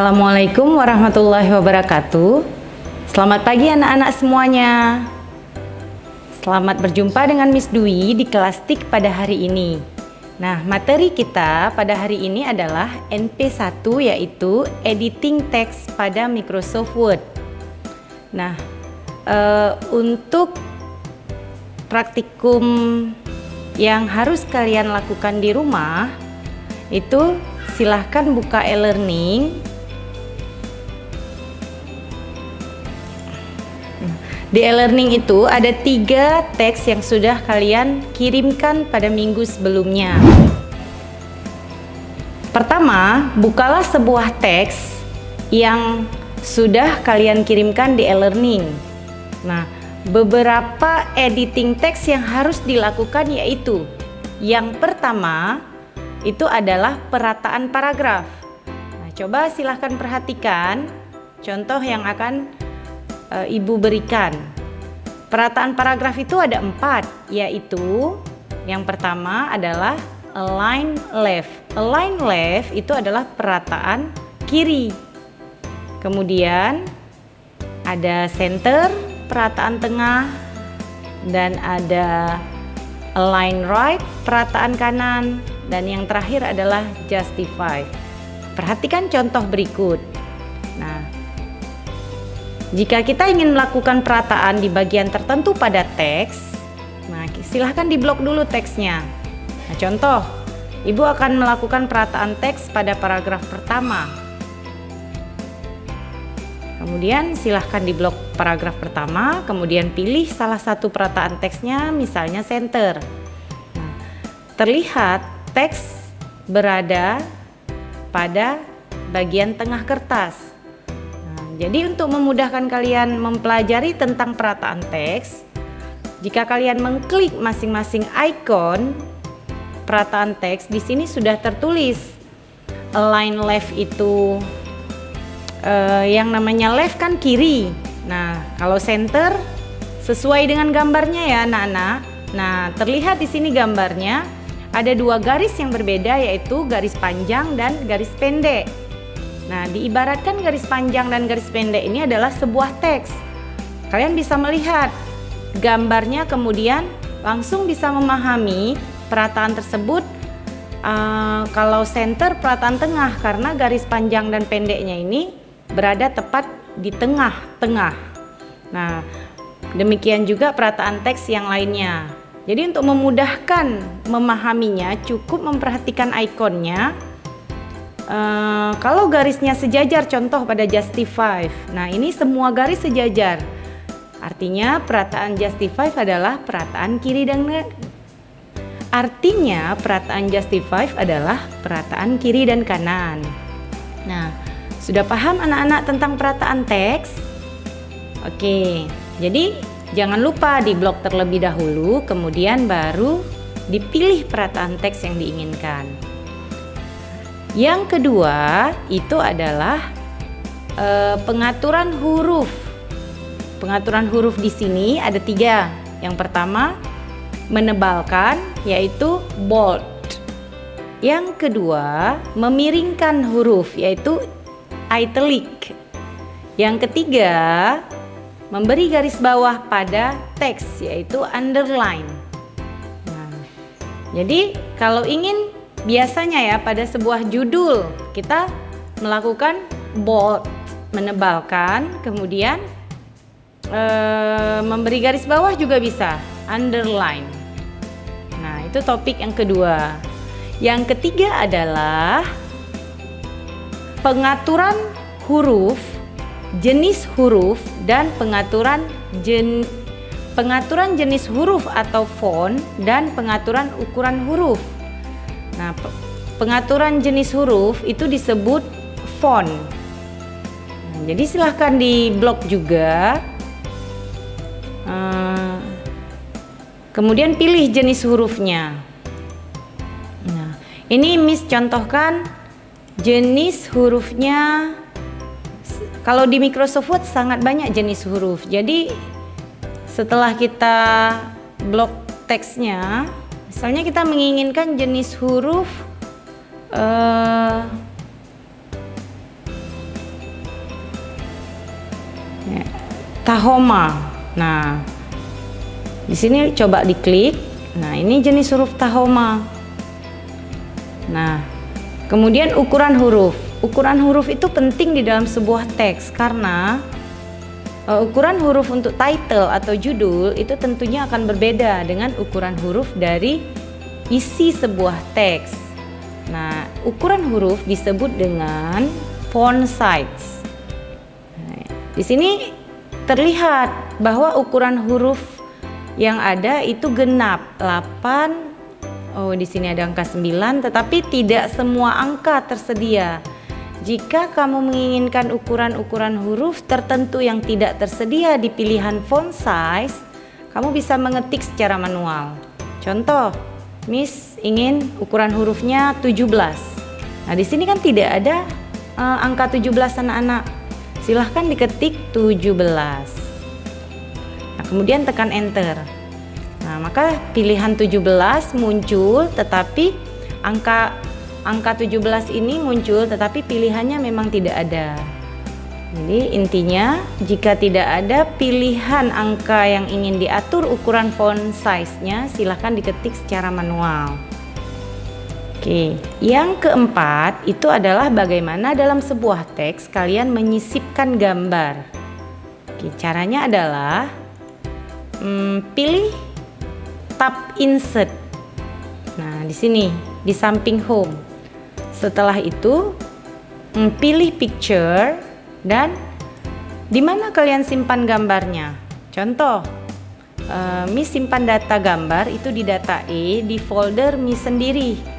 Assalamualaikum warahmatullahi wabarakatuh. Selamat pagi anak-anak semuanya. Selamat berjumpa dengan Miss Dwi di kelas TIK pada hari ini. Nah, materi kita pada hari ini adalah NP1, yaitu Editing Text pada Microsoft Word. Nah, untuk praktikum yang harus kalian lakukan di rumah, itu silahkan buka e-learning. Di e-learning itu ada 3 teks yang sudah kalian kirimkan pada minggu sebelumnya. Pertama, bukalah sebuah teks yang sudah kalian kirimkan di e-learning. Nah, beberapa editing teks yang harus dilakukan yaitu yang pertama itu adalah perataan paragraf. Nah, coba silahkan perhatikan contoh yang akan Ibu berikan. Perataan paragraf itu ada 4, yaitu yang pertama adalah align left. Align left itu adalah perataan kiri. Kemudian ada center, perataan tengah, dan ada align right, perataan kanan, dan yang terakhir adalah justify. Perhatikan contoh berikut. Nah, jika kita ingin melakukan perataan di bagian tertentu pada teks, nah silahkan diblok dulu teksnya. Nah, contoh, Ibu akan melakukan perataan teks pada paragraf pertama. Kemudian silahkan diblok paragraf pertama, kemudian pilih salah satu perataan teksnya, misalnya center. Nah, terlihat teks berada pada bagian tengah kertas. Jadi untuk memudahkan kalian mempelajari tentang perataan teks, jika kalian mengklik masing-masing icon perataan teks, di sini sudah tertulis align left itu yang namanya left kan kiri. Nah, kalau center sesuai dengan gambarnya ya anak-anak. Nah, terlihat di sini gambarnya ada 2 garis yang berbeda, yaitu garis panjang dan garis pendek. Nah, diibaratkan garis panjang dan garis pendek ini adalah sebuah teks. Kalian bisa melihat gambarnya, kemudian langsung bisa memahami perataan tersebut. Kalau center perataan tengah, karena garis panjang dan pendeknya ini berada tepat di tengah-tengah. Nah, demikian juga perataan teks yang lainnya. Jadi untuk memudahkan memahaminya, cukup memperhatikan ikonnya. Kalau garisnya sejajar, contoh pada justify. Nah, ini semua garis sejajar. Artinya perataan justify adalah perataan kiri dan kanan. Nah, sudah paham anak-anak tentang perataan teks? Oke, jadi jangan lupa diblok terlebih dahulu, kemudian baru dipilih perataan teks yang diinginkan. Yang kedua itu adalah pengaturan huruf. Pengaturan huruf di sini ada 3. Yang pertama, menebalkan, yaitu bold. Yang kedua, memiringkan huruf, yaitu italic. Yang ketiga, memberi garis bawah pada teks, yaitu underline. Nah, jadi kalau ingin, biasanya ya pada sebuah judul kita melakukan bold, menebalkan, kemudian memberi garis bawah juga bisa, underline. Nah, itu topik yang kedua. Yang ketiga adalah pengaturan huruf, jenis huruf, dan pengaturan jenis huruf atau font, dan pengaturan ukuran huruf. Nah, pengaturan jenis huruf itu disebut font. Nah, jadi silahkan diblok juga. Kemudian pilih jenis hurufnya. Nah, ini Miss contohkan jenis hurufnya. Kalau di Microsoft Word sangat banyak jenis huruf. Jadi setelah kita blok teksnya, misalnya kita menginginkan jenis huruf Tahoma. Nah, di sini coba diklik. Nah, ini jenis huruf Tahoma. Nah, kemudian ukuran huruf. Ukuran huruf itu penting di dalam sebuah teks karena ukuran huruf untuk title atau judul itu tentunya akan berbeda dengan ukuran huruf dari isi sebuah teks. Nah, ukuran huruf disebut dengan font size. Nah, di sini terlihat bahwa ukuran huruf yang ada itu genap 8. Oh, di sini ada angka 9, tetapi tidak semua angka tersedia. Jika kamu menginginkan ukuran-ukuran huruf tertentu yang tidak tersedia di pilihan font size, kamu bisa mengetik secara manual. Contoh, Miss ingin ukuran hurufnya 17. Nah, di sini kan tidak ada angka 17 anak-anak. Silahkan diketik 17. Nah, kemudian tekan enter. Nah, maka pilihan 17 muncul, tetapi angka 17 ini muncul, tetapi pilihannya memang tidak ada. Jadi intinya, jika tidak ada pilihan angka yang ingin diatur ukuran font size-nya, silahkan diketik secara manual. Oke, yang keempat itu adalah bagaimana dalam sebuah teks kalian menyisipkan gambar. Oke, caranya adalah pilih tab insert. Nah, di sini di samping home. Setelah itu pilih picture dan di mana kalian simpan gambarnya. Contoh, Miss simpan data gambar itu di data E di folder Miss sendiri.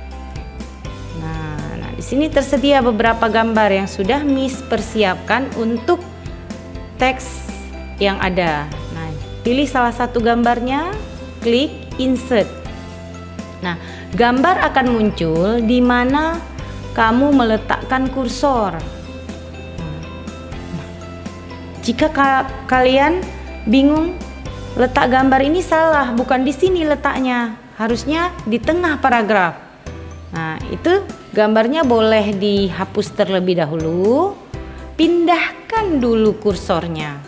Nah, di sini tersedia beberapa gambar yang sudah Miss persiapkan untuk teks yang ada. Nah, pilih salah satu gambarnya, klik insert. Nah, gambar akan muncul di mana kamu meletakkan kursor. Jika kalian bingung letak gambar ini salah, bukan di sini letaknya, harusnya di tengah paragraf. Nah, itu gambarnya boleh dihapus terlebih dahulu, pindahkan dulu kursornya.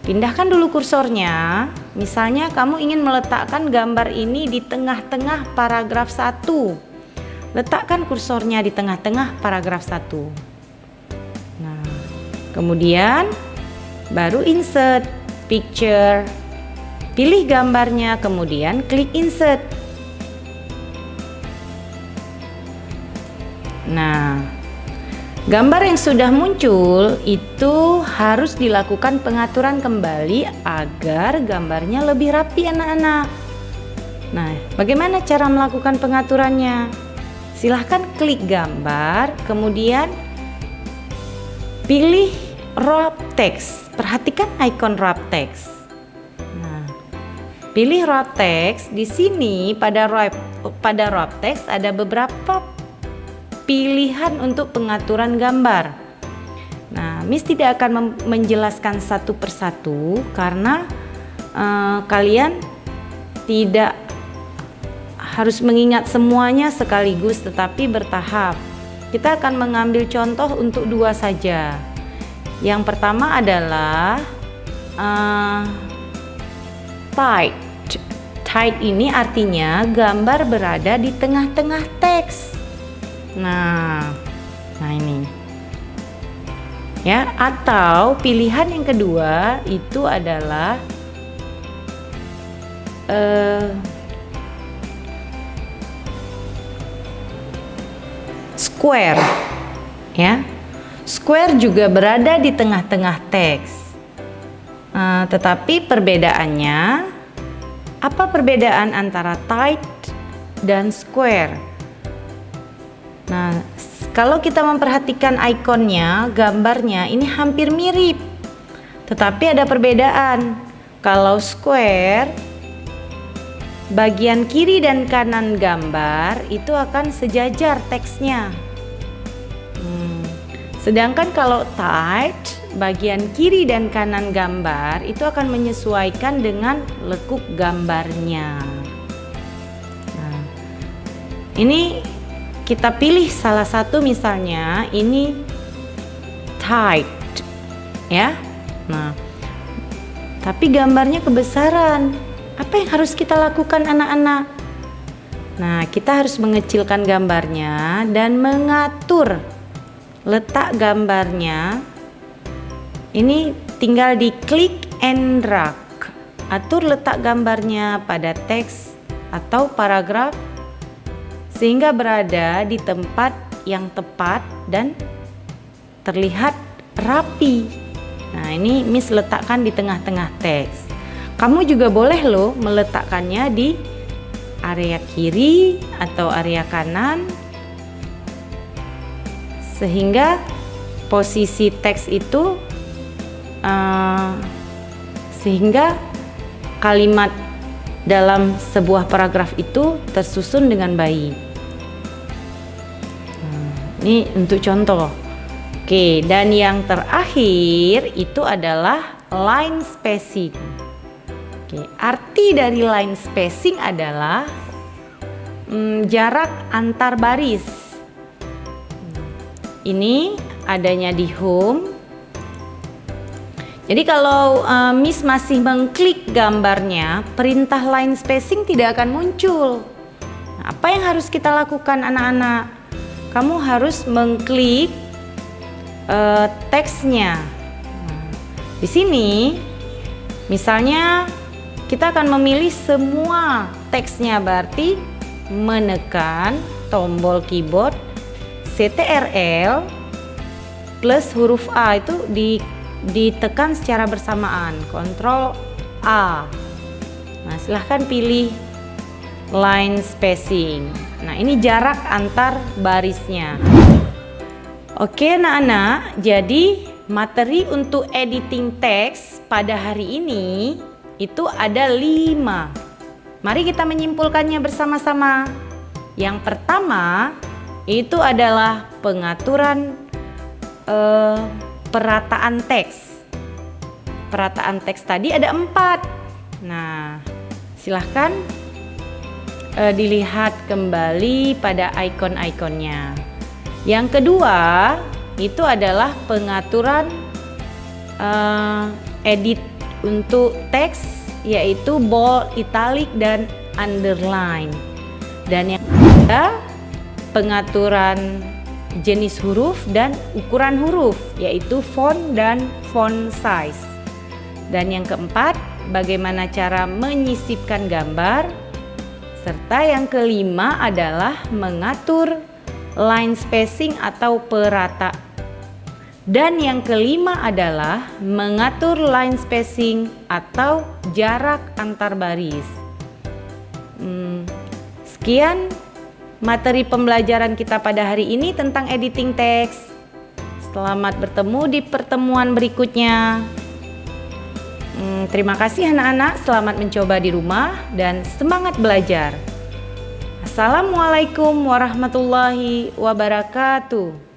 Pindahkan dulu kursornya. Misalnya kamu ingin meletakkan gambar ini di tengah-tengah paragraf 1. Letakkan kursornya di tengah-tengah paragraf 1. Nah, kemudian baru insert picture. Pilih gambarnya, kemudian klik insert. Nah, gambar yang sudah muncul itu harus dilakukan pengaturan kembali agar gambarnya lebih rapi anak-anak. Nah, bagaimana cara melakukan pengaturannya? Silahkan klik gambar, kemudian pilih wrap text. Perhatikan icon wrap text. Nah, pilih wrap text. Di sini pada wrap text ada beberapa pilihan untuk pengaturan gambar. Nah, Miss tidak akan menjelaskan satu persatu karena kalian tidak harus mengingat semuanya sekaligus, tetapi bertahap. Kita akan mengambil contoh untuk 2 saja. Yang pertama adalah tight. Tight ini artinya gambar berada di tengah-tengah teks. Nah ini ya, atau pilihan yang kedua itu adalah square ya. Square juga berada di tengah-tengah teks. Tetapi perbedaannya, apa perbedaan antara tight dan square? Nah, kalau kita memperhatikan ikonnya, gambarnya ini hampir mirip, tetapi ada perbedaan. Kalau square, bagian kiri dan kanan gambar itu akan sejajar teksnya. Sedangkan kalau tight, bagian kiri dan kanan gambar itu akan menyesuaikan dengan lekuk gambarnya. Nah, ini kita pilih salah satu, misalnya ini tight ya. Nah, tapi gambarnya kebesaran. Apa yang harus kita lakukan anak-anak? Nah, kita harus mengecilkan gambarnya dan mengatur letak gambarnya. Ini tinggal di klik and drag. Atur letak gambarnya pada teks atau paragraf sehingga berada di tempat yang tepat dan terlihat rapi. Nah, ini Miss letakkan di tengah-tengah teks. Kamu juga boleh loh meletakkannya di area kiri atau area kanan sehingga posisi teks itu sehingga kalimat dalam sebuah paragraf itu tersusun dengan baik. Ini untuk contoh. Oke, dan yang terakhir itu adalah line spacing. Oke, arti dari line spacing adalah jarak antar baris. Ini adanya di home. Jadi kalau Miss masih mengklik gambarnya, perintah line spacing tidak akan muncul. Nah, apa yang harus kita lakukan anak-anak? Kamu harus mengklik teksnya. Nah, di sini misalnya kita akan memilih semua teksnya, berarti menekan tombol keyboard CTRL plus huruf A itu ditekan secara bersamaan, Ctrl A. Nah, silahkan pilih line spacing. Nah, ini jarak antar barisnya. Oke anak-anak, jadi materi untuk editing teks pada hari ini itu ada 5. Mari kita menyimpulkannya bersama-sama. Yang pertama itu adalah pengaturan perataan teks. Perataan teks tadi ada 4. Nah, silahkan dilihat kembali pada ikon-ikonnya. Yang kedua itu adalah pengaturan edit untuk teks, yaitu bold, italic, dan underline. Dan yang ketiga pengaturan jenis huruf dan ukuran huruf, yaitu font dan font size. Dan yang keempat, bagaimana cara menyisipkan gambar. Serta yang kelima adalah mengatur line spacing atau perata. Dan yang kelima adalah mengatur line spacing atau jarak antar baris. Sekian materi pembelajaran kita pada hari ini tentang editing teks. Selamat bertemu di pertemuan berikutnya. Terima kasih anak-anak, selamat mencoba di rumah dan semangat belajar. Assalamualaikum warahmatullahi wabarakatuh.